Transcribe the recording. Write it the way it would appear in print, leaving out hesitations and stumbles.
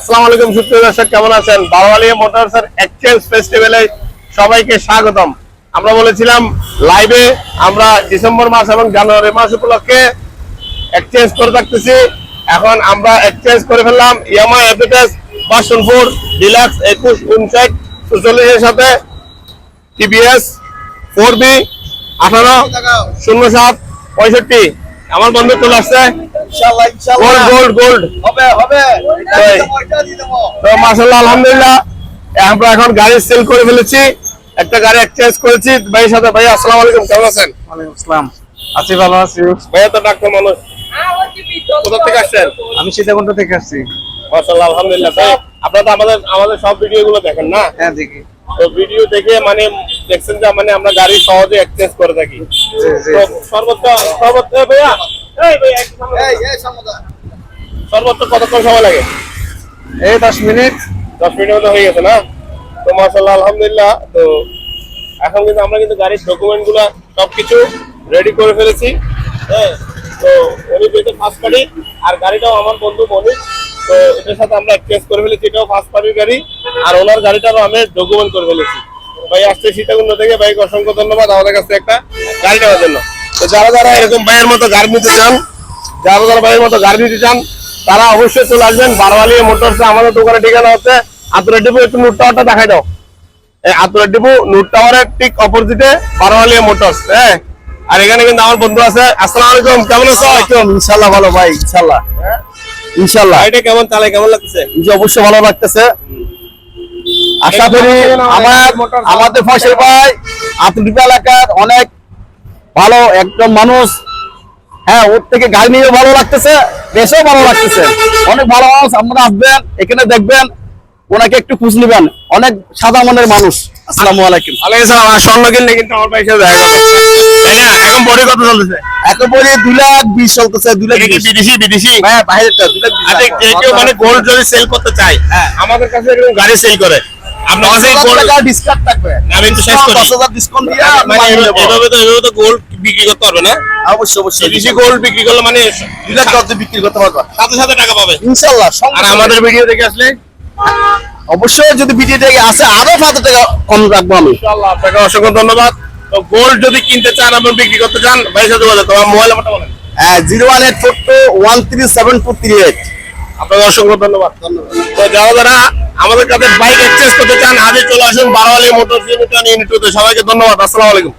আসসালামু আলাইকুম সুপ্রিয় দর্শক, কেমন আছেন? বারোয়ালিয়া মোটরসের এক্সচেঞ্জ ফেস্টিভ্যালে সবাইকে স্বাগতম। আমরা বলেছিলাম লাইভে আমরা ডিসেম্বর মাস এবং জানুয়ারি মাস উপলক্ষে এক্সচেঞ্জ করে থাকতেছি। এখন আমরা এক্সচেঞ্জ করে ফেললাম ইয়ামাহা অ্যাপিটাস ভার্সন 4 ডিলাক্স 2159 44 এর সাথে টিভিএস 4B 180765। আমার বন্ধু চলে আসছে গোল্ড তো মাশাআল্লাহ আলহামদুলিল্লাহ। আমরা এখন গাড়ি সেল করে ফেলেছি, একটা গাড়ি এক্সচেঞ্জ করেছি ভাইয়ের সাথে। ভাই আসসালামু আলাইকুম, কেমন আছেন? ওয়ালাইকুম আসসালাম, আছি ভালো আছি। ভাইয়া তো ডাক্তার মানুষ, কোথা থেকে আসছেন? আমি সীতাকুণ্ড থেকে আসছি। মাশাআল্লাহ আলহামদুলিল্লাহ। ভাই আপনারা তো আমাদের সব ভিডিও গুলো দেখেন না? হ্যাঁ দেখি। তো ভিডিও দেখে মানে দেখছেন যে মানে আমরা গাড়ি সহজে এক্সচেঞ্জ করে থাকি। তো সর্বোচ্চ ভাইয়া সর্বোচ্চ কতক্ষণ সময় লাগে? এই 10 মিনিট। 10 মিনিটের মধ্যে হয়ে গেছে না? তো মাশাআল্লাহ আলহামদুলিল্লাহ। তো এখন কিন্তু আমরা কিন্তু গাড়ির ডকুমেন্ট গুলা সবকিছু রেডি করে ফেলেছি। হ্যাঁ, তো উনি যেটা ফার্স্ট পার্টি আর গাড়িটাও আমার বন্ধু মনির, তো এটার সাথে আমরা এক্সচেঞ্জ করে ফেলেছি। এটাও ফার্স্ট পার্টির গাড়ি আর ওনার গাড়িটারও আমি ডকুমেন্ট করে ফেলেছি। ভাই আসছে সীতাকুণ্ড থেকে, ভাইকে অসংখ্য ধন্যবাদ আমাদের কাছে একটা গাড়ি নেওয়ার জন্য। তো যারা এরকম ভাইয়ের মতো গাড়ি নিতে চান, যারা ভাইয়ের মতো গাড়ি নিতে চান তারা অবশ্যই চলে আসবেন বারোয়ালিয়া মোটরসে। আমাদের দোকানের ঠিকানা হচ্ছে আতুরা ডিপো। একটু নুট টাওয়ারটা দেখাই দাও। এই আতুরা ডিপো নুট টাওয়ারের ঠিক অপোজিটে বারোয়ালিয়া মোটরস। হ্যাঁ, আর এখানে কিন্তু আমার বন্ধু আছে। আসসালামু আলাইকুম, কেমন আছো? ইনশাআল্লাহ ভালো ভাই, ইনশাআল্লাহ ইনশাআল্লাহ। গাড়িটা কেমন চালায়, কেমন লাগতেছে? জি অবশ্যই ভালো লাগতেছে। আশা করি আমাদের ফসল ভাই আতুরা এলাকার অনেক ভালো একদম মানুষ। হ্যাঁ, ওর থেকে গাড়ি নিয়ে ভালো লাগতেছে, বেশও ভালো লাগতেছে। অনেক ভালো মানুষ, আপনারা আসবেন এখানে দেখবেন, ওনাকে একটু খোঁজ নেবেন। অনেক সাদা মনের মানুষ। আসসালামু আলাইকুম। ওয়ালাইকুম আসসালাম। আর স্বর্ণ কিনলে কিন্তু আমার ভাইয়ের সাথে দেখা করবে, তাই না? এখন বড়ি কত চলতেছে? এখন বলি 2,20,000 চলতেছে। 2,20,000 বিদেশি। হ্যাঁ, বাইরেরটা 2,20,000। আচ্ছা, কেউ মানে গোল্ড যদি সেল করতে চায়, আমাদের কাছে এরকম গাড়ি সেল করে, আপনার কাছে গোল্ড ডিসকাউন্ট থাকবে। আমি একটু শেষ করি। 10,000 ডিসকাউন্ট দিয়ে মানে এভাবে তো গোল্ড বিক্রি করতে পারবে না? অবশ্যই বিদেশি গোল্ড বিক্রি করলে মানে 2,00,000 বিক্রি করতে পারবা, সাথে টাকা পাবে ইনশাআল্লাহ। আর আমাদের ভিডিও দেখে আসলে অবশ্যই যদি ভিডিও থেকে আসে আরো 5 টাকা কম রাখবো আমি, ইনশাআল্লাহ। আপনাকে অসংখ্য ধন্যবাদ। তো গোল্ড যদি কিনতে চান এবং বিক্রি করতে চান, ভাইয়ের সাথে বলে তোমার মোবাইল নাম্বারটা বলেন। 01842137238। আপনাকে অসংখ্য ধন্যবাদ। তো যারা আমাদের কাছে বাইক এক্সচেঞ্জ করতে চান, আজই চলে আসুন বারোয়ালিয়া মোটরস ইউনিট। সবাইকে ধন্যবাদ। আসসালামু আলাইকুম।